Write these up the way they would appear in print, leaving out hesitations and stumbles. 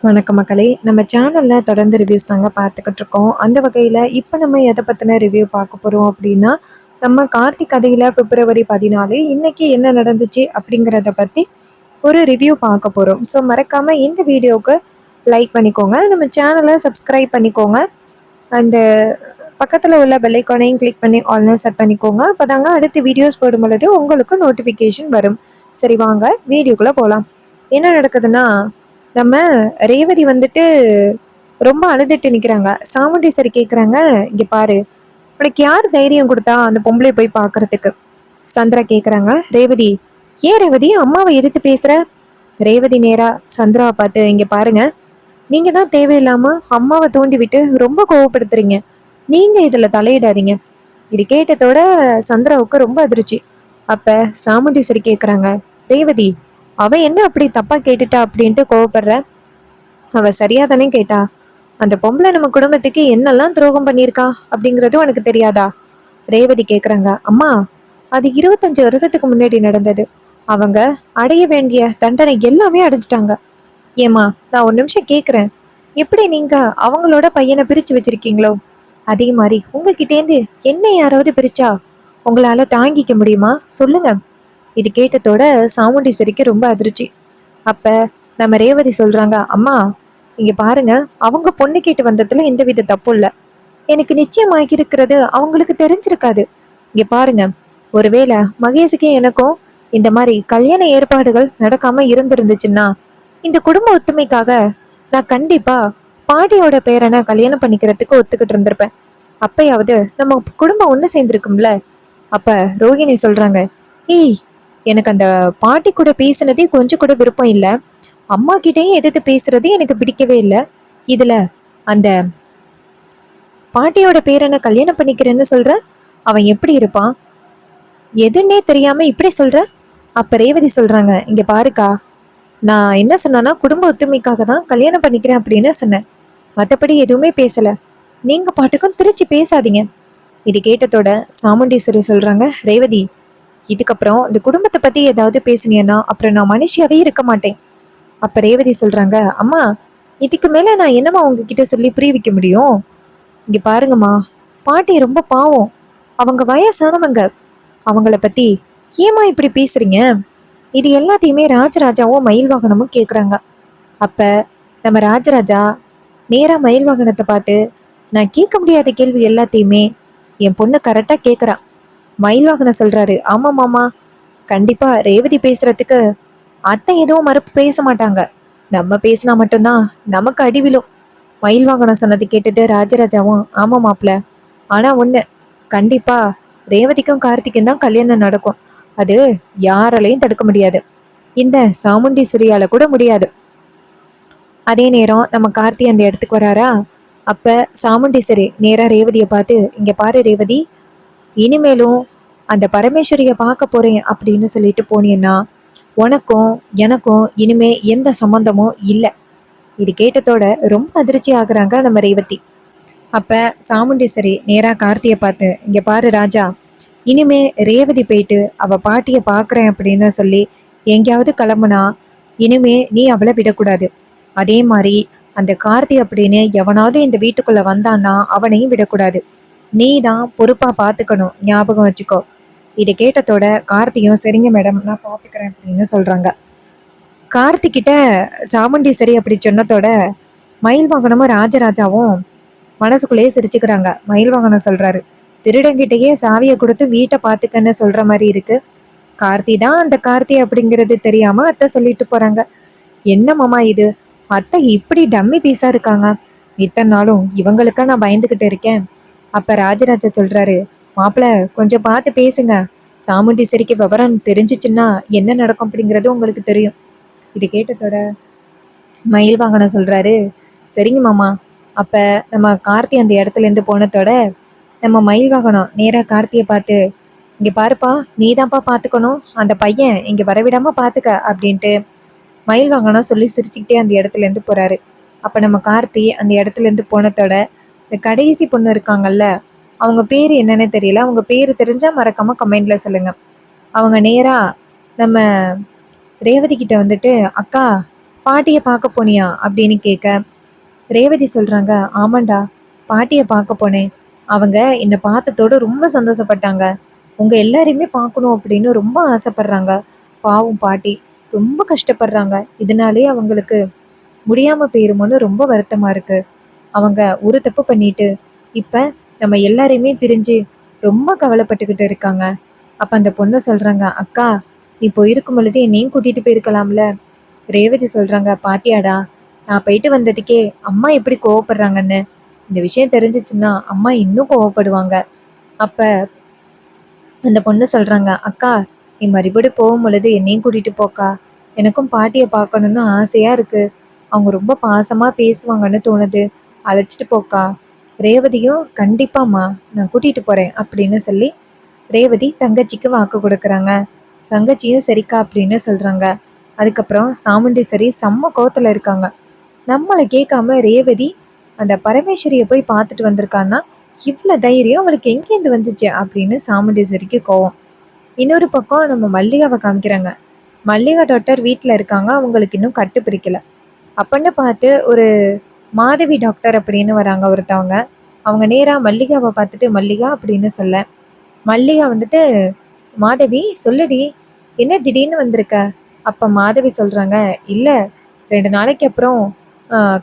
வணக்கம் மக்களே! நம்ம சேனல்ல தொடர்ந்து ரிவ்யூஸ் தாங்க பார்த்துக்கிட்டு இருக்கோம். அந்த வகையில இப்ப நம்ம எத பத்தின ரிவ்யூ பார்க்க போறோம் அப்டின்னா, நம்ம கார்த்திக் கதையில பிப்ரவரி 14 இன்னைக்கு என்ன நடந்துச்சு அப்டிங்கிறத பத்தி ஒரு ரிவ்யூ பார்க்க போறோம். ஸோ மறக்காம இந்த வீடியோவுக்கு லைக் பண்ணிக்கோங்க. நம்ம சேனல சப்ஸ்கிரைப் பண்ணிக்கோங்க. அந்த பக்கத்துல உள்ள பெல் ஐகானையும் கிளிக் பண்ணி ஆல்ன்னு செட் பண்ணிக்கோங்க. அப்பதாங்க அடுத்த வீடியோஸ் போடும்பொழுது உங்களுக்கு நோட்டிஃபிகேஷன் வரும். சரி வாங்க வீடியோக்குள்ள போலாம். என்ன நடக்குதுன்னா, நம்ம ரேவதி வந்துட்டு ரொம்ப அழுதுட்டு நிக்கிறாங்க. சாமுண்டீஸ்வரி கேக்குறாங்க, "இங்க பாரு, உனக்கு யார் தைரியம் குடுத்தா அந்த பொம்பளைய போய் பார்க்கறதுக்கு?" சந்திரா கேக்குறாங்க, "ரேவதி, ஏன் ரேவதி அம்மாவை எதிர்த்து பேசுற?" ரேவதி நேரா சந்திராவை பார்த்து, "இங்க பாருங்க, நீங்க தான் தேவையில்லாம அம்மாவை தூண்டி விட்டு ரொம்ப கோவப்படுத்துறீங்க. நீங்க இதுல தலையிடாதீங்க." இது கேட்டதோட சந்திராவுக்கு ரொம்ப அதிர்ச்சி. அப்ப சாமுண்டீஸ்வரி கேக்குறாங்க, "ரேவதி, அவ என்ன அப்படி தப்பா கேட்டுட்டா அப்படின்ட்டு கோவப்படுற? அவ சரியா தானே கேட்டா? அந்த பொம்பளை நம்ம குடும்பத்துக்கு என்னெல்லாம் துரோகம் பண்ணியிருக்கா அப்படிங்கறது உனக்கு தெரியாதா?" ரேவதி கேக்குறாங்க, "அம்மா, அது 25 வருஷத்துக்கு முன்னாடி நடந்தது. அவங்க அடைய வேண்டிய தண்டனை எல்லாமே அடைஞ்சிட்டாங்க. ஏம்மா, நான் ஒரு நிமிஷம் கேக்குறேன். எப்படி நீங்க அவங்களோட பையனை பிரிச்சு வச்சிருக்கீங்களோ அதே மாதிரி உங்ககிட்டேந்து என்ன யாராவது பிரிச்சா உங்களால தாங்கிக்க முடியுமா? சொல்லுங்க." இது கேட்டதோட சாமுண்டீஸ்வரிக்கு ரொம்ப அதிர்ச்சி. அப்ப நம்ம ரேவதி சொல்றாங்க, "அம்மா, இங்க பாருங்க, அவங்க பொண்ணு கேட்டு வந்ததுல எந்தவித தப்பும் இல்ல. எனக்கு நிச்சயமாகி இருக்கிறது அவங்களுக்கு தெரிஞ்சிருக்காது. இங்க பாருங்க, ஒருவேளை மகேஷுக்கும் எனக்கும் இந்த மாதிரி கல்யாண ஏற்பாடுகள் நடக்காம இருந்திருந்துச்சுன்னா, இந்த குடும்ப ஒத்துமைக்காக நான் கண்டிப்பா பாட்டியோட பேரனை கல்யாணம் பண்ணிக்கிறதுக்கு ஒத்துக்கிட்டு இருந்திருப்பேன். அப்பயாவது நம்ம குடும்பம் ஒண்ணு சேர்ந்திருக்கும்ல." அப்ப ரோகிணி சொல்றாங்க, "ஏய், எனக்கு அந்த பாட்டி கூட பேசினதே கொஞ்சம் கூட விருப்பம் இல்ல. அம்மா கிட்டயும் எதிர்த்து பேசுறது எனக்கு பிடிக்கவே இல்ல. இதுல அந்த பாட்டியோட பேரனை கல்யாணம் பண்ணிக்கிறேன்னு சொல்ற, அவன் எப்படி இருப்பான்? எதுன்னே தெரியாம இப்படி சொல்ற?" அப்ப ரேவதி சொல்றாங்க, "இங்க பாருக்கா, நான் என்ன சொன்னேன்னா குடும்ப ஒத்துமைக்காக தான் கல்யாணம் பண்ணிக்கிறேன் அப்படின்னு சொன்னேன். மத்தபடி எதுவுமே பேசல. நீங்க பாட்டுக்கும் திருச்சி பேசாதீங்க." இது கேட்டதோட சாமுண்டீஸ்வரி சொல்றாங்க, "ரேவதி, இதுக்கப்புறம் இந்த குடும்பத்தை பத்தி ஏதாவது பேசுனீன்னா அப்புறம் நான் மனுஷியாவே இருக்க மாட்டேன்." அப்ப ரேவதி சொல்றாங்க, "அம்மா, இதுக்கு மேல நான் என்னம்மா உங்ககிட்ட சொல்லி புரிய வைக்க முடியும்? இங்க பாருங்கம்மா, பாட்டி ரொம்ப பாவம். அவங்க வயசானவங்க. அவங்கள பத்தி ஏம்மா இப்படி பேசுறீங்க?" இது எல்லாத்தையுமே ராஜராஜாவும் மயில் வாகனமும் கேக்குறாங்க. அப்ப நம்ம ராஜராஜா நேரா மயில் வாகனத்தை பார்த்து, "நான் கேட்க முடியாத கேள்வி எல்லாத்தையுமே என் பொண்ணு கரெக்டா கேக்குறா." மயில் வாகனம் சொல்றாரு, "ஆமா மாமா, கண்டிப்பா ரேவதி பேசுறதுக்கு அத்தை எதுவும் மறுப்பு பேச மாட்டாங்க. நம்ம பேசினா மட்டும்தான் நமக்கு அடி விழும்." மயில் வாகனம் சொன்னது கேட்டுட்டு ராஜராஜாவும், "ஆமா மாப்ள, ஆனா ஒண்ணு, கண்டிப்பா ரேவதிக்கும் கார்த்திக்கும் தான் கல்யாணம் நடக்கும். அது யாராலையும் தடுக்க முடியாது. இந்த சாமுண்டீஸ்வரியால கூட முடியாது." அதே நேரம் நம்ம கார்த்தி அந்த இடத்துக்கு வராரா. அப்ப சாமுண்டீஸ்வரி நேரா ரேவதியை பார்த்து, "இங்க பாரு ரேவதி, இனிமேலும் அந்த பரமேஸ்வரிய பார்க்க போறேன் அப்படின்னு சொல்லிட்டு போனீன்னா உனக்கும் எனக்கும் இனிமே எந்த சம்பந்தமும் இல்லை." இது கேட்டதோட ரொம்ப அதிர்ச்சி ஆகுறாங்க நம்ம ரேவதி. அப்ப சாமுண்டீஸ்வரி நேரா கார்த்தியை பார்த்து, "இங்க பாரு ராஜா, இனிமே ரேவதி போயிட்டு அவ பாட்டிய பாக்குறேன் அப்படின்னு சொல்லி எங்கேயாவது கிளம்புனா இனிமே நீ அவளை விடக்கூடாது. அதே மாதிரி அந்த கார்த்தி அப்படின்னு எவனாவது இந்த வீட்டுக்குள்ள வந்தான்னா அவனையும் விடக்கூடாது. நீ தான் பொறுப்பா பாத்துக்கணும், ஞாபகம் வச்சுக்கோ." இதை கேட்டதோட கார்த்தியும், "சரிங்க மேடம், நான் பாத்துக்கிறேன்" அப்படின்னு சொல்றாங்க. கார்த்திகிட்ட சாமுண்டீஸ்வரி அப்படி சொன்னதோட மயில் வாகனமும் ராஜராஜாவும் மனசுக்குள்ளேயே சிரிச்சுக்கிறாங்க. மயில் வாகனம் சொல்றாரு, "திருடங்கிட்டயே சாவியை கொடுத்து வீட்டை பாத்துக்கன்னு சொல்ற மாதிரி இருக்கு. கார்த்தி தான் அந்த கார்த்தி அப்படிங்கிறது தெரியாம அத்தை சொல்லிட்டு போறாங்க. என்ன மாமா இது, அத்தை இப்படி டம்மி பீஸா இருக்காங்க. இத்தனை நாளும் இவங்களுக்கா நான் பயந்துகிட்டு இருக்கேன்." அப்ப ராஜராஜா சொல்றாரு, "மாப்பிள, கொஞ்சம் பார்த்து பேசுங்க. சாமுண்டீஸ்வரிக்கு விவரம் தெரிஞ்சிச்சுன்னா என்ன நடக்கும் அப்படிங்கிறது உங்களுக்கு தெரியும்." இது கேட்டதோட மயில் வாகனம் சொல்றாரு, "சரிங்க மாமா." அப்ப நம்ம கார்த்தி அந்த இடத்துல இருந்து போனதோட நம்ம மயில் வாகனம் நேரா கார்த்தியை பார்த்து, "இங்க பாருப்பா, நீதான்ப்பா பாத்துக்கணும், அந்த பையன் இங்க வரவிடாம பாத்துக்க" அப்படின்ட்டு மயில் வாகனம் சொல்லி சிரிச்சுக்கிட்டே அந்த இடத்துல இருந்து போறாரு. அப்ப நம்ம கார்த்தி அந்த இடத்துல இருந்து போனதோட இந்த கடைசி பொண்ணு இருக்காங்கல்ல, அவங்க பேரு என்னன்னு தெரியல. அவங்க பேரு தெரிஞ்சா மறக்காம கமெண்ட்ல சொல்லுங்க. அவங்க நேரா நம்ம ரேவதி கிட்ட வந்துட்டு, "அக்கா, பாட்டியை பார்க்க போனியா அப்படின்னு கேட்க ரேவதி சொல்றாங்க, ஆமாண்டா, பாட்டியை பார்க்க போனேன். அவங்க என்னை பார்த்ததோட ரொம்ப சந்தோஷப்பட்டாங்க. உங்க எல்லாரையுமே பார்க்கணும் அப்படின்னு ரொம்ப ஆசைப்படுறாங்க. பாவம் பாட்டி ரொம்ப கஷ்டப்படுறாங்க. இதனாலே அவங்களுக்கு முடியாம போயிருமோன்னு ரொம்ப வருத்தமா இருக்கு. அவங்க ஒரு தப்பு பண்ணிட்டு இப்ப நம்ம எல்லாரையுமே பிரிஞ்சு ரொம்ப கவலைப்பட்டுக்கிட்டு இருக்காங்க. அப்ப அந்த பொண்ணு சொல்றாங்க, அக்கா நீ போயிருக்கும் பொழுது என்னையும் கூட்டிட்டு போயிருக்கலாம்ல. ரேவதி சொல்றாங்க, பாத்தியாடா, நான் போயிட்டு வந்ததுக்கே அம்மா எப்படி கோவப்படுறாங்கன்னு. இந்த விஷயம் தெரிஞ்சிச்சுன்னா அம்மா இன்னும் கோவப்படுவாங்க. அப்ப அந்த பொண்ணு சொல்றாங்க, அக்கா நீ மறுபடியும் போகும் பொழுது என்னையும் கூட்டிட்டு போக்கா. எனக்கும் பாட்டியை பார்க்கணும்னு ஆசையா இருக்கு. அவங்க ரொம்ப பாசமா பேசுவாங்கன்னு தோணுது. அழைச்சிட்டு போக்கா. ரேவதியும் கண்டிப்பாம்மா நான் கூட்டிட்டு போறேன் அப்படின்னு சொல்லி ரேவதி தங்கச்சிக்கு வாக்கு கொடுக்குறாங்க. தங்கச்சியும் சரிக்கா அப்படின்னு சொல்றாங்க. அதுக்கப்புறம் சாமுண்டீஸ்வரி செம்ம கோவத்துல இருக்காங்க. நம்மளை கேட்காம ரேவதி அந்த பரமேஸ்வரியை போய் பார்த்துட்டு வந்திருக்கான்னா இவ்வளோ தைரியம் அவளுக்கு எங்கேருந்து வந்துச்சு அப்படின்னு சாமுண்டீஸ்வரிக்கு கோவம். இன்னொரு பக்கம் நம்ம மல்லிகாவை காமிக்கிறாங்க. மல்லிகா டாக்டர் வீட்டில் இருக்காங்க. அவங்களுக்கு இன்னும் கட்டு பிரிக்கல. அப்பன்னு பார்த்து ஒரு மாதவி டாக்டர் அப்படின்னு வராங்க ஒருத்தவங்க. அவங்க நேராக மல்லிகாவை பார்த்துட்டு மல்லிகா அப்படின்னு சொல்ல, மல்லிகா வந்துட்டு மாதவி சொல்லுடி, என்ன திடீர்னு வந்திருக்க? அப்ப மாதவி சொல்றாங்க, இல்ல 2 நாளைக்கு அப்புறம்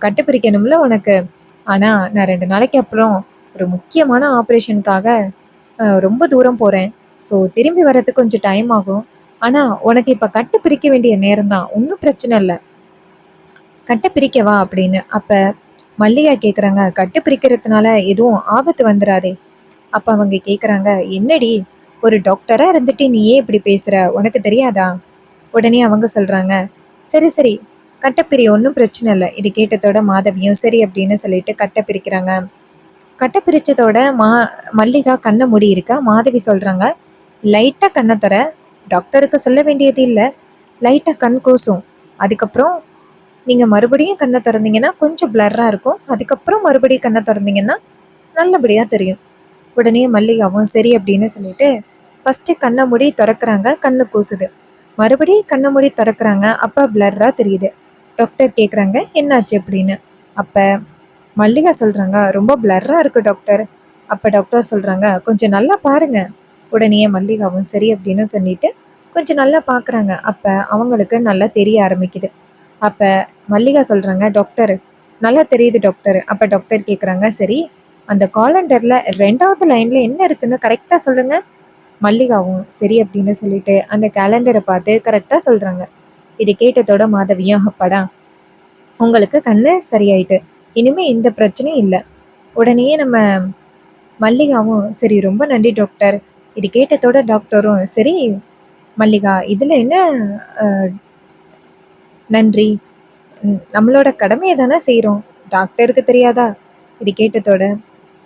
கட்டு பிரிக்கணும்ல உனக்கு. ஆனா நான் 2 நாளைக்கு அப்புறம் ஒரு முக்கியமான ஆப்ரேஷனுக்காக ரொம்ப தூரம் போறேன். ஸோ திரும்பி வர்றதுக்கு கொஞ்சம் டைம் ஆகும். ஆனா உனக்கு இப்ப கட்டு பிரிக்க வேண்டிய நேரம் தான், ஒன்றும் பிரச்சனை இல்லை, கட்டு பிரிக்கவா அப்படின்னு. அப்ப மல்லிகா கேக்குறாங்க, கட்டு பிரிக்கிறதுனால எதுவும் ஆபத்து வந்துடாதே? அப்ப அவங்க கேக்குறாங்க, என்னடி ஒரு டாக்டரா இருந்துட்டு நீ ஏன் இப்படி பேசுற, உனக்கு தெரியாதா? உடனே அவங்க சொல்றாங்க, சரி சரி கட்டப்பிரி, ஒன்றும் பிரச்சனை இல்லை. இது கேட்டதோட மாதவியும் சரி அப்படின்னு சொல்லிட்டு கட்டை பிரிக்கிறாங்க. கட்டை பிரிச்சதோட மல்லிகா கண்ணை மூடி இருக்கா. மாதவி சொல்றாங்க, லைட்டா கண்ணை தர, டாக்டருக்கு சொல்ல வேண்டியது இல்லை, லைட்டா கண் கூசும். அதுக்கப்புறம் நீங்க மறுபடியும் கண்ணை திறந்தீங்கன்னா கொஞ்சம் பிளர்ரா இருக்கும். அதுக்கப்புறம் மறுபடியும் கண்ணை திறந்தீங்கன்னா நல்லபடியா தெரியும். உடனே மல்லிகாவும் சரி அப்படின்னு சொல்லிட்டு ஃபர்ஸ்ட் கண்ணை மூடி திறக்கிறாங்க. கண்ணு கூசுது. மறுபடியும் கண்ணை மூடி திறக்கிறாங்க. அப்ப பிளர்ரா தெரியுது. டாக்டர் கேக்குறாங்க, என்னாச்சு அப்படின்னு. அப்ப மல்லிகா சொல்றாங்க, ரொம்ப பிளர்ரா இருக்கு டாக்டர். அப்ப டாக்டர் சொல்றாங்க, கொஞ்சம் நல்லா பாருங்க. உடனே மல்லிகாவும் சரி அப்படின்னு சொல்லிட்டு கொஞ்சம் நல்லா பாக்குறாங்க. அப்ப அவங்களுக்கு நல்லா தெரிய ஆரம்பிக்குது. அப்ப மல்லிகா சொல்றாங்க, டாக்டர் நல்லா தெரியுது டாக்டர். அப்ப டாக்டர் கேக்குறாங்க, சரி அந்த காலண்டர்ல 2வது லைன்ல என்ன இருக்குன்னு கரெக்டா சொல்லுங்க. மல்லிகாவும் சரி அப்படின்னு சொல்லிட்டு அந்த கேலண்டரை பார்த்து கரெக்டா சொல்றாங்க. இதை கேட்டதோட மாதவியும், அப்பாடா உங்களுக்கு கண்ணு சரியாயிட்டு, இனிமே எந்த பிரச்சனையும் இல்லை. உடனே நம்ம மல்லிகாவும் சரி ரொம்ப நன்றி டாக்டர். இது கேட்டதோட டாக்டரும் சரி மல்லிகா இதுல என்ன நன்றி, நம்மளோட கடமையை தானே செய்கிறோம், டாக்டருக்கு தெரியாதா? இது கேட்டதோட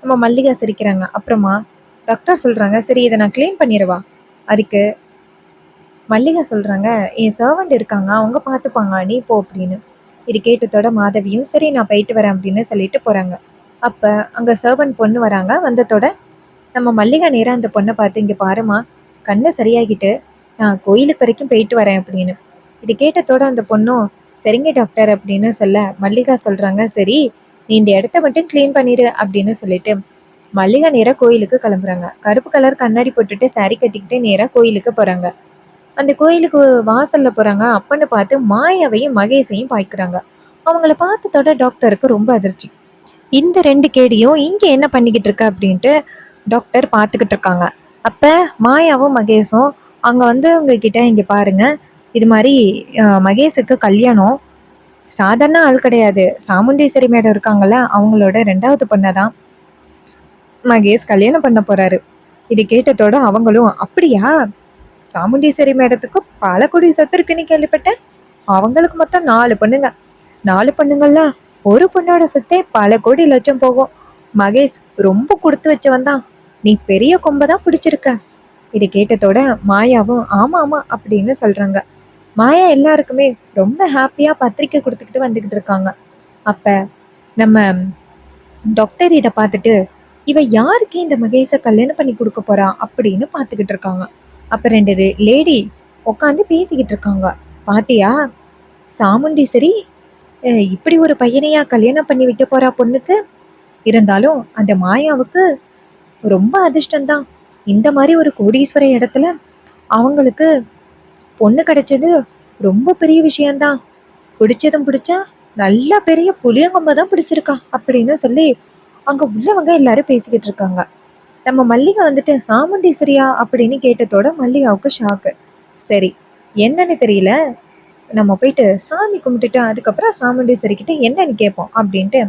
நம்ம மல்லிகா சிரிக்கிறாங்க. அப்புறமா டாக்டர் சொல்கிறாங்க, சரி இதை நான் க்ளீன் பண்ணிடவா? அதுக்கு மல்லிகா சொல்கிறாங்க, என் சர்வெண்ட் இருக்காங்க, அவங்க பார்த்துப்பாங்க, நீ போ அப்படின்னு. இது கேட்டதோட மாதவியும் சரி நான் போயிட்டு வரேன் அப்படின்னு சொல்லிட்டு போகிறாங்க. அப்போ அங்கே சர்வெண்ட் பொண்ணு வராங்க. வந்ததோட நம்ம மல்லிகா நேராக அந்த பொண்ணை பார்த்து, இங்கே பாருமா, கண்ணு சரியாகிட்டு நான் கோயிலுக்கு வரைக்கும் போயிட்டு வரேன் அப்படின்னு. இது கேட்டதோட அந்த பொண்ணும் சரிங்க டாக்டர் அப்படின்னு சொல்ல, மல்லிகா சொல்றாங்க, சரி நீ இந்த இடத்த மட்டும் க்ளீன் பண்ணிடு அப்படின்னு சொல்லிட்டு மல்லிகா நேராக கோயிலுக்கு கிளம்புறாங்க. கருப்பு கலர் கண்ணாடி போட்டுட்டு சாரி கட்டிக்கிட்டு நேராக கோயிலுக்கு போறாங்க. அந்த கோயிலுக்கு வாசல்ல போறாங்க. அப்பன்னு பார்த்து மாயாவையும் மகேஷையும் பாய்க்கிறாங்க. அவங்கள பார்த்ததோட டாக்டருக்கு ரொம்ப அதிர்ச்சி. இந்த 2 கேடியும் இங்க என்ன பண்ணிக்கிட்டு இருக்க அப்படின்ட்டு டாக்டர் பார்த்துக்கிட்டு இருக்காங்க. அப்ப மாயாவும் மகேஷும் அங்க வந்து உங்ககிட்ட, இங்க பாருங்க, இது மாதிரி மகேஷுக்கு கல்யாணம். சாதாரண ஆள் கிடையாது, சாமுண்டீஸ்வரி மேடம் இருக்காங்கல்ல, அவங்களோட 2வது பொண்ணை தான் மகேஷ் கல்யாணம் பண்ண போறாரு. இது கேட்டதோட அவங்களும், அப்படியா, சாமுண்டீஸ்வரி மேடத்துக்கு பல கோடி சொத்து இருக்குன்னு கேள்விப்பட்டேன். அவங்களுக்கு மொத்தம் 4 பொண்ணுங்க. 4 பொண்ணுங்கள்ல ஒரு பொண்ணோட சொத்தே பல கோடி லட்சம் போகும். மகேஷ் ரொம்ப கொடுத்து வச்சவன் தான். நீ பெரிய கொம்பை தான் பிடிச்சிருக்க. இதை கேட்டதோட மாயாவும் ஆமா ஆமா அப்படின்னு சொல்றாங்க. மாயா எல்லாருக்குமே ரொம்ப ஹாப்பியா பத்திரிக்கை கொடுத்துக்கிட்டு வந்துகிட்டு இருக்காங்க. அப்ப நம்ம டாக்டர் இதை பார்த்துட்டு, இவ யாருக்கு இந்த மகேஷை கல்யாணம் பண்ணி கொடுக்க போறா அப்படின்னு பார்த்துக்கிட்டு இருக்காங்க. அப்ப 2 லேடி உட்காந்து பேசிக்கிட்டு இருக்காங்க. பாத்தியா, சாமுண்டீஸ்வரி இப்படி ஒரு பையனையா கல்யாணம் பண்ணி வைக்க போறா பொண்ணுக்கு? இருந்தாலும் அந்த மாயாவுக்கு ரொம்ப அதிர்ஷ்டம்தான். இந்த மாதிரி ஒரு கோடீஸ்வர இடத்துல அவங்களுக்கு பொண்ணு கிடைச்சது ரொம்ப பெரிய விஷயம்தான். பிடிச்சதும் பிடிச்சா நல்லா பெரிய புளியங்கொம்ப தான் பிடிச்சிருக்கா அப்படின்னு சொல்லி அங்க உள்ளவங்க எல்லாரும் பேசிக்கிட்டு இருக்காங்க. நம்ம மல்லிகா வந்துட்டு சாமுண்டீஸ்வரியா அப்படின்னு கேட்டதோட மல்லிகாவுக்கு ஷாக்கு. சரி, என்னன்னு தெரியல, நம்ம போயிட்டு சாமி கும்பிட்டுட்டு அதுக்கப்புறம் சாமுண்டீஸ்வரி கிட்ட என்னன்னு கேட்போம் அப்படின்ட்டு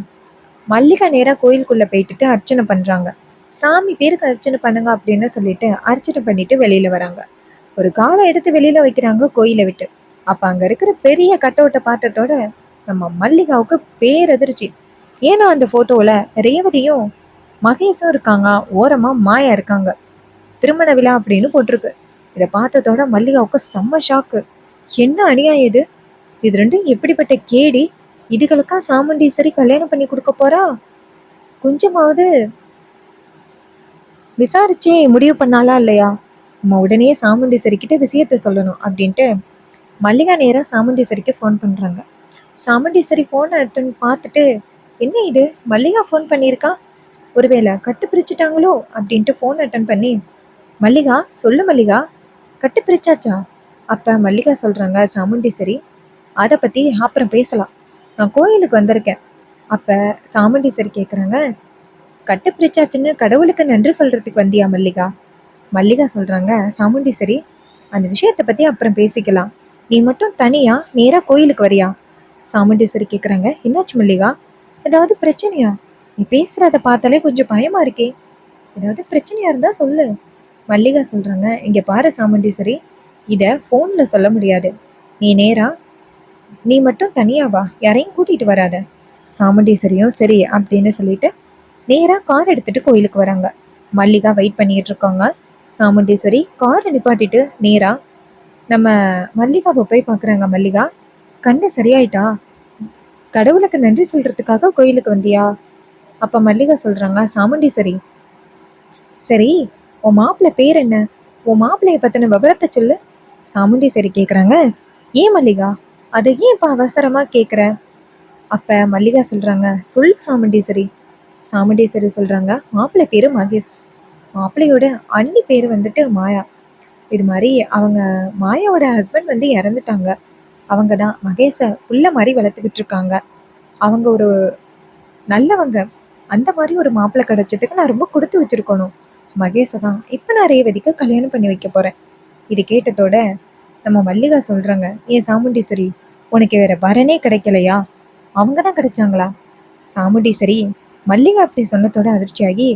மல்லிகா நேரா கோயிலுக்குள்ள போயிட்டு அர்ச்சனை பண்றாங்க. சாமி பேருக்கு அர்ச்சனை பண்ணுங்க அப்படின்னு சொல்லிட்டு அர்ச்சனை பண்ணிட்டு வெளியில வராங்க. ஒரு காலை எடுத்து வெளியில வைக்கிறாங்க கோயிலை விட்டு. அப்ப அங்க இருக்கிற பெரிய கட்டவுட்டை பார்த்ததோட நம்ம மல்லிகாவுக்கு பேரதிர்ச்சி. ஏன்னா அந்த போட்டோல ரேவதியும் மகேஷும் இருக்காங்க, ஓரமா மாயா இருக்காங்க. திருமண விழா அப்படின்னு போட்டிருக்கு. இதை பார்த்ததோட மல்லிகாவுக்கு செம்ம ஷாக்கு. என்ன அநியாயம் இது? இது ரெண்டும் எப்படிப்பட்ட கேடி? இதுகளுக்கா சாமுண்டீஸ்வரி கல்யாணம் பண்ணி கொடுக்க போறா? கொஞ்சமாவது விசாரிச்சே முடிவு பண்ணாலா இல்லையா? நம்ம உடனே சாமுண்டீஸ்வரி கிட்ட விஷயத்த சொல்லணும் அப்படின்ட்டு மல்லிகா நேரா சாமுண்டீஸ்வரிக்கு ஃபோன் பண்றாங்க. சாமுண்டீஸ்வரி ஃபோனை அட்டன் பார்த்துட்டு, என்ன இது மல்லிகா ஃபோன் பண்ணியிருக்கா, ஒருவேளை கட்டு பிரிச்சுட்டாங்களோ அப்படின்ட்டு ஃபோன் அட்டன் பண்ணி, மல்லிகா சொல்லு மல்லிகா, கட்டு பிரிச்சாச்சா? அப்ப மல்லிகா சொல்றாங்க, சாமுண்டீஸ்வரி அதை பத்தி அப்புறம் பேசலாம், நான் கோயிலுக்கு வந்திருக்கேன். அப்ப சாமுண்டீஸ்வரி கேட்குறாங்க, கட்டு பிரிச்சாச்சுன்னு கடவுளுக்கு நன்றி சொல்றதுக்கு வந்தியா மல்லிகா? மல்லிகா சொல்றாங்க, சாமுண்டீஸ்வரி அந்த விஷயத்தை பத்தி அப்புறம் பேசிக்கலாம், நீ மட்டும் தனியா நேரா கோயிலுக்கு வரியா? சாமுண்டீஸ்வரி கேட்குறாங்க, என்னாச்சு மல்லிகா, ஏதாவது பிரச்சனையா? நீ பேசுறத பார்த்தாலே கொஞ்சம் பயமா இருக்கே, ஏதாவது பிரச்சனையா இருந்தா சொல்லு. மல்லிகா சொல்றாங்க, இங்க பாரு சாமுண்டீஸ்வரி, இதை ஃபோனில் சொல்ல முடியாது, நீ நேரா நீ மட்டும் தனியா வா, யாரையும் கூட்டிட்டு வராத. சாமுண்டீஸ்வரியும் சரி அப்படின்னு சொல்லிட்டு நேரா கார் எடுத்துட்டு கோயிலுக்கு வராங்க. மல்லிகா வெயிட் பண்ணிட்டு இருக்காங்க. சாமுண்டீஸ்வரி காரை நிப்பாட்டிட்டு நேரா நம்ம மல்லிகாவை போய் பார்க்குறாங்க. மல்லிகா, கண்ணு சரியாயிட்டா? கடவுளுக்கு நன்றி சொல்றதுக்காக கோயிலுக்கு வந்தியா? அப்ப மல்லிகா சொல்றாங்க, சாமுண்டீஸ்வரி சரி, உன் மாப்பிள்ளை பேர் என்ன, உன் மாப்பிள்ளைய பத்தின விவரத்தை சொல்லு. சாமுண்டீஸ்வரி கேக்குறாங்க, ஏன் மல்லிகா அதை ஏன் இப்ப அவசரமா கேக்குற? அப்ப மல்லிகா சொல்றாங்க, சொல்லு சாமுண்டீஸ்வரி. சாமுண்டீஸ்வரி சொல்றாங்க, மாப்பிள்ளை பேரு மகேஷ், மாப்பிள்ளையோட அண்ணி பேரு வந்துட்டு மாயா. இது மாதிரி அவங்க மாயாவோட ஹஸ்பண்ட் வந்து இறந்துட்டாங்க. அவங்க தான் மகேஷ புள்ள மாதிரி வளர்த்துக்கிட்டு இருக்காங்க. அவங்க ஒரு நல்லவங்க. அந்த மாதிரி ஒரு மாப்பிள்ளை கிடைச்சதுக்கு நான் ரொம்ப கொடுத்து வச்சிருக்கணும். மகேஷை தான் இப்போ நான் ரேவதிக்கு கல்யாணம் பண்ணி வைக்க போறேன். இது கேட்டதோட நம்ம மல்லிகா சொல்றாங்க, ஏன் சாமுண்டீஸ்வரி உனக்கு வேற வரனே கிடைக்கலையா? அவங்க தான் கிடைச்சாங்களா? சாமுண்டீஸ்வரி மல்லிகா அப்படி சொன்னதோட அதிர்ச்சியாகி,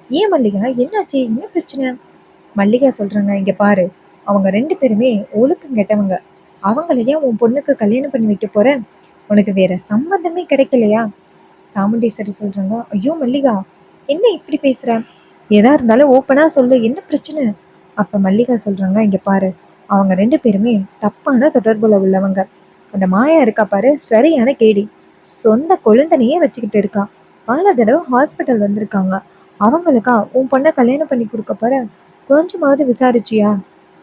ஏன் மல்லிகா என்னாச்சு, என்ன பிரச்சனை? மல்லிகா சொல்றாங்க, இங்க பாரு, அவங்க 2 பேருமே ஒழுக்கம் கெட்டவங்க. அவங்களையே உன் பொண்ணுக்கு கல்யாணம் பண்ணி வைக்க போற, உனக்கு வேற சம்மந்தமே கிடைக்கலையா? சாமுண்டீஸ்வரி சொல்றாங்க, ஐயோ மல்லிகா, என்ன இப்படி பேசுற, எதா இருந்தாலும் ஓப்பனா சொல்லு, என்ன பிரச்சனை? அப்ப மல்லிகா சொல்றாங்க, இங்க பாரு, அவங்க 2 பேருமே தப்பான தொடர்புல உள்ளவங்க. அந்த மாயா இருக்கா பாரு, சரியான கேடி, சொந்த கொழுந்தனையே வச்சுக்கிட்டு இருக்கா. பல தடவை ஹாஸ்பிட்டல் வந்திருக்காங்க. அவங்களுக்கா உன் பொண்ணை கல்யாணம் பண்ணி கொடுக்க போற, கொஞ்சமாவது விசாரிச்சியா?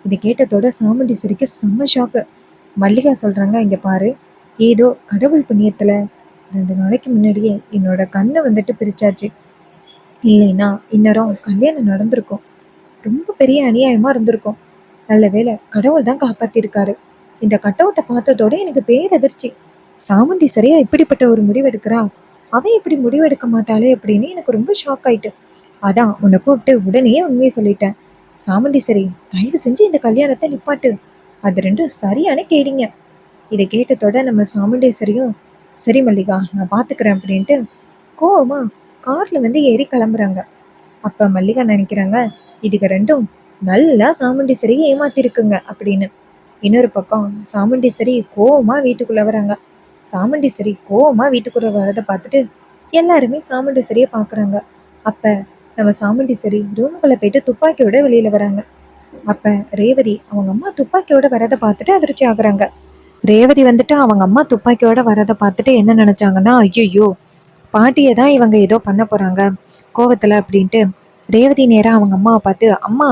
இதை கேட்டதோட சாமுண்டீஸ்வரிக்கு செம்ம ஷாக்கு. மல்லிகா சொல்றாங்க, இங்க பாரு, ஏதோ கடவுள் புண்ணியத்துல 2 நாளைக்கு முன்னாடியே என்னோட கண்ணை வந்துட்டு பிரிச்சாச்சு. இல்லைன்னா இந்நேரம் கல்யாணம் நடந்திருக்கும். ரொம்ப பெரிய அநியாயமா இருந்திருக்கும். நல்ல வேளை கடவுள் தான் காப்பாத்திருக்காரு. இந்த கட் அவுட்டை பார்த்ததோட எனக்கு பேரதிர்ச்சி. சாமுண்டீஸ்வரியா இப்படிப்பட்ட ஒரு முடிவெடுக்கிறா, அவன் இப்படி முடிவெடுக்க மாட்டாளே அப்படின்னு எனக்கு ரொம்ப ஷாக் ஆயிட்டு. அதான் உன்னை கூப்பிட்டு உடனே உண்மையை சொல்லிட்டேன். சாமுண்டீஸ்வரி தயவு செஞ்சு இந்த கல்யாணத்தை நிப்பாட்டு, அது ரெண்டும் சரியான கேடிங்க. இதை கேட்டதோட நம்ம சாமுண்டீஸ்வரியும் சரி மல்லிகா நான் பாத்துக்கிறேன் அப்படின்ட்டு கோவமா கார்ல வந்து ஏறி கிளம்புறாங்க. அப்ப மல்லிகா நினைக்கிறாங்க, இதுக்கு ரெண்டும் நல்லா சாமுண்டீஸ்வரியை ஏமாத்திருக்குங்க அப்படின்னு. இன்னொரு பக்கம் சாமுண்டீஸ்வரி கோவமா வீட்டுக்குள்ள வராங்க. சாமுண்டீஸ்வரி கோவமா வீட்டுக்குள்ள வரதை பார்த்துட்டு எல்லாருமே சாமுண்டீஸ்வரியை பாக்குறாங்க. அப்ப நம்ம சாமுண்டீஸ்வரி ரூமுக்குள்ள போயிட்டு துப்பாக்கியோட வெளியில வராங்க. அப்ப ரேவதி அவங்க அம்மா துப்பாக்கியோட வரதை பார்த்துட்டு அதிர்ச்சி ஆகுறாங்க. ரேவதி வந்துட்டு அவங்க அம்மா துப்பாக்கியோட வரதை பார்த்துட்டு என்ன நினைச்சாங்கன்னா, ஐயோ பாட்டியை தான் இவங்க ஏதோ பண்ண போறாங்க கோவத்துல அப்படின்ட்டு ரேவதி நேரா அவங்க அம்மாவை பார்த்து, அம்மா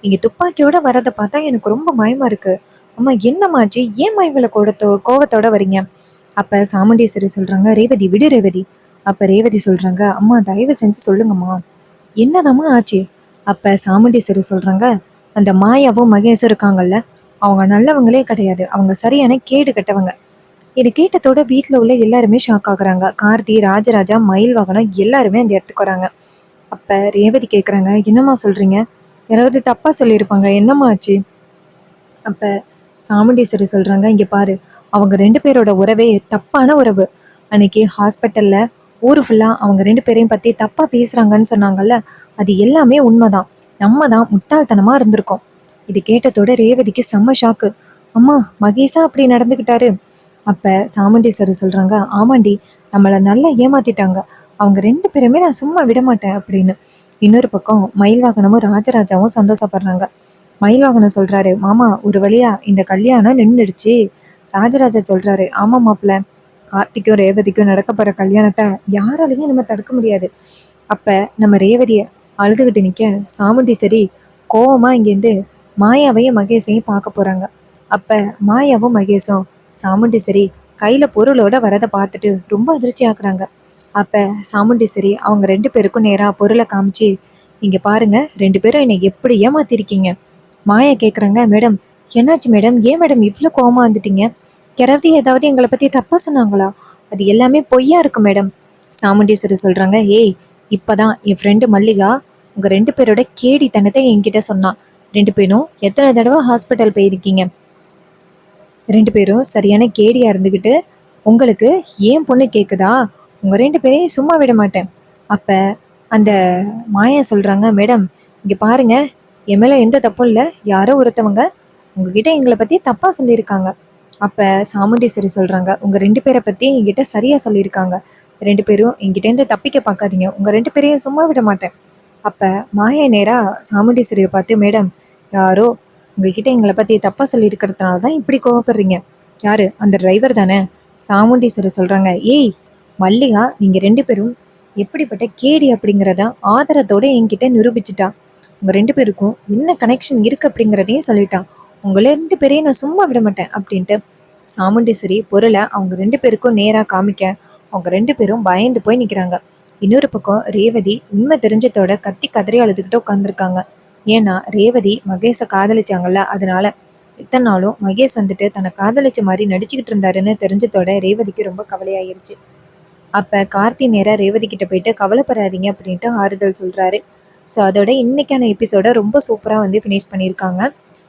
இங்க துப்பாக்கியோட வரதை பார்த்தா எனக்கு ரொம்ப பயமா இருக்கு, அம்மா என்னம்மாச்சு, ஏம்மா இவ்வளோ கோவத்தோட வரீங்க? அப்ப சாமுண்டீஸ்வரி சொல்றாங்க, ரேவதி விடு ரேவதி. அப்ப ரேவதி சொல்றாங்க, அம்மா தயவு செஞ்சு சொல்லுங்கம்மா, என்னதாம்மா ஆச்சு? அப்ப சாமுண்டீஸ்வரி சொல்றாங்க, அந்த மாயாவும் மகேஷும் இருக்காங்கல்ல, அவங்க நல்லவங்களே கிடையாது, அவங்க சரியான கேடு கெட்டவங்க. இது கேட்டதோட வீட்டில் உள்ள எல்லாருமே ஷாக் ஆகுறாங்க. கார்த்தி, ராஜராஜா, மயில் வாகனம் எல்லாருமே அந்த இடத்துக்கு வராங்க. அப்ப ரேவதி கேட்குறாங்க, என்னம்மா சொல்றீங்க? யாராவது தப்பா சொல்லியிருப்பாங்க, என்னம்மா ஆச்சு? அப்ப சாமுண்டீஸ்வரி சொல்றாங்க, இங்க பாரு, அவங்க 2 பேரோட உறவே தப்பான உறவு. அன்னைக்கு ஹாஸ்பிட்டல்ல ஊரு ஃபுல்லா அவங்க 2 பேரையும் பத்தி தப்பா பேசுறாங்கன்னு சொன்னாங்கல்ல, அது எல்லாமே உண்மைதான். நம்ம தான் முட்டாள்தனமா இருந்திருக்கோம். இது கேட்டதோட ரேவதிக்கு செம்ம ஷாக்கு. அம்மா, மகேஷா அப்படி நடந்துக்கிட்டாரு? அப்ப சாமுண்டீஸ்வரி சொல்றாங்க, ஆமாண்டி, நம்மள நல்லா ஏமாத்திட்டாங்க. அவங்க 2 பேருமே நான் சும்மா விட மாட்டேன் அப்படின்னு. இன்னொரு பக்கம் மயில்வாகனமும் ராஜராஜாவும் சந்தோஷப்படுறாங்க. மயில்வாகனம் சொல்றாரு, மாமா ஒரு வழியா இந்த கல்யாணம் நின்றுடுச்சு. ராஜராஜா சொல்றாரு, ஆமா மாப்பிள்ள, கார்த்திக்கும் ரேவதிக்கும் நடக்க போற கல்யாணத்தை யாராலையும் நம்ம தடுக்க முடியாது. அப்ப நம்ம ரேவதிய அழுதுகிட்டு நிக்க சாமுண்டீஸ்வரி கோவமா இங்கேருந்து மாயாவையும் மகேஷையும் பார்க்க போறாங்க. அப்ப மாயாவும் மகேஷும் சாமுண்டீஸ்வரி கையில பொருளோட வரதை பார்த்துட்டு ரொம்ப அதிர்ச்சி ஆக்குறாங்க. அப்ப சாமுண்டீஸ்வரி அவங்க 2 பேருக்கும் நேரா பொருளை காமிச்சு, இங்க பாருங்க, 2 பேரும் என்னை எப்படி ஏமாத்திருக்கீங்க. மாயா கேக்குறாங்க, மேடம் என்னாச்சு மேடம், ஏன் மேடம் இவ்வளோ கோவமா வந்துட்டீங்க? யாராவது ஏதாவது எங்களை பத்தி தப்பா சொன்னாங்களா? அது எல்லாமே பொய்யா இருக்கு மேடம். சாமுண்டீஸ்வரி சொல்றாங்க, ஏய், இப்பதான் என் ஃப்ரெண்டு மல்லிகா உங்க 2 பேரோட கேடித்தனத்தை என்கிட்ட சொன்னான். 2 பேரும் எத்தனை தடவை ஹாஸ்பிட்டல் போயிருக்கீங்க? 2 பேரும் சரியான கேடியா இருந்துகிட்டு உங்களுக்கு ஏன் பொண்ணு கேக்குதா? உங்க 2 பேரையும் சும்மா விட மாட்டேன். அப்ப அந்த மாயா சொல்றாங்க, மேடம் இங்க பாருங்க, என் மேல எந்த தப்பும் இல்லை, யாரோ ஒருத்தவங்க உங்ககிட்ட எங்களை பத்தி தப்பா சொல்லியிருக்காங்க. அப்ப சாமுண்டீஸ்வரி சொல்றாங்க, உங்க 2 பேரை பத்தி என்கிட்ட சரியா சொல்லியிருக்காங்க. 2 பேரும் என்கிட்டேருந்து தப்பிக்க பார்க்காதீங்க, உங்க 2 பேரையும் சும்மா விட மாட்டேன். அப்ப மாயா நேரா சாமுண்டீஸ்வரியை பார்த்து, மேடம் யாரோ உங்ககிட்ட எங்களை பத்தி தப்பா சொல்லியிருக்கிறதுனால தான் இப்படி கோவப்படுறீங்க. யாரு, அந்த டிரைவர் தானே? சாமுண்டீஸ்வரி சொல்றாங்க, ஏய் மல்லிகா, நீங்க 2 பேரும் எப்படிப்பட்ட கேடி அப்படிங்கிறத ஆதாரத்தோட என்கிட்ட நிரூபிச்சுட்டா. உங்க 2 பேருக்கும் என்ன கனெக்ஷன் இருக்கு அப்படிங்கிறதையும் சொல்லிட்டான். உங்க 2 பேரையும் நான் சும்மா விட மாட்டேன் அப்படின்ட்டு சாமுண்டீஸ்வரி பொருளை அவங்க 2 பேருக்கும் நேரா காமிக்க அவங்க 2 பேரும் பயந்து போய் நிக்கிறாங்க. இன்னொரு பக்கம் ரேவதி உண்மை தெரிஞ்சதோட கத்தி கதறி அழுதுகிட்டு உட்காந்துருக்காங்க. ஏன்னா ரேவதி மகேஷை காதலிச்சாங்கல்ல, அதனால இத்தனை நாளும் மகேஷ் வந்துட்டு தன்னை காதலிச்ச மாதிரி நடிச்சுக்கிட்டு இருந்தாருன்னு தெரிஞ்சதோட ரேவதிக்கு ரொம்ப கவலையாயிருச்சு. அப்ப கார்த்தி நேரா ரேவதி கிட்ட போயிட்டு கவலைப்படாதீங்க அப்படின்ட்டு ஆறுதல் சொல்றாரு. ஸோ அதோட இன்னைக்கான எபிசோட ரொம்ப சூப்பராக வந்து ஃபினிஷ் பண்ணியிருக்காங்க.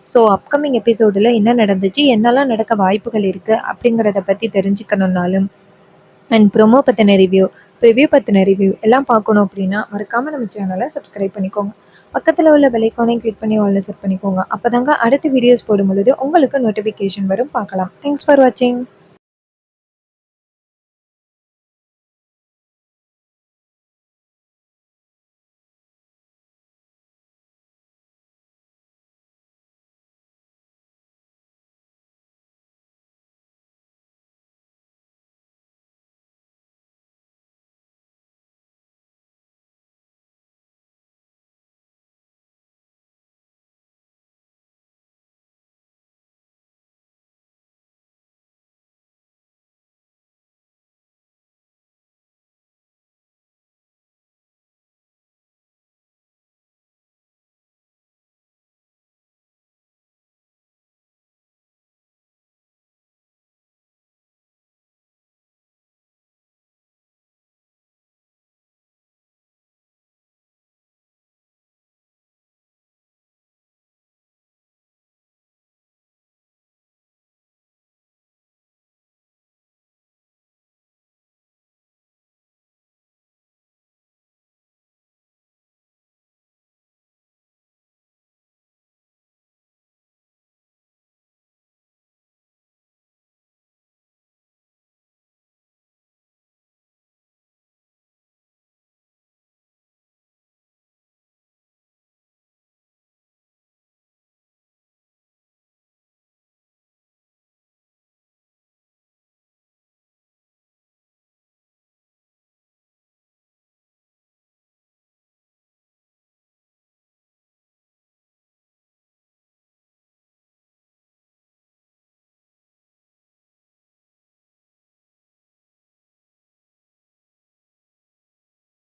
ஸோ அப்கமிங் எபிசோடில் என்ன நடந்துச்சு, என்னெல்லாம் நடக்க வாய்ப்புகள் இருக்குது அப்படிங்கிறத பற்றி தெரிஞ்சுக்கணுன்னாலும் அண்ட் ப்ரொமோ பற்றின ரிவ்யூ பற்றின ரிவ்யூ எல்லாம் பார்க்கணும் அப்படின்னா மறக்காமல் நம்ம சேனலை சப்ஸ்கிரைப் பண்ணிக்கோங்க. பக்கத்தில் உள்ள பெல்லைக்கானையும் கிளிக் பண்ணி ஆல்ல செட் பண்ணிக்கோங்க. அப்போ தாங்க அடுத்த வீடியோஸ் போடும் பொழுது உங்களுக்கு நோட்டிஃபிகேஷன் வரும், பார்க்கலாம். தேங்க்ஸ் ஃபார் வாட்சிங்.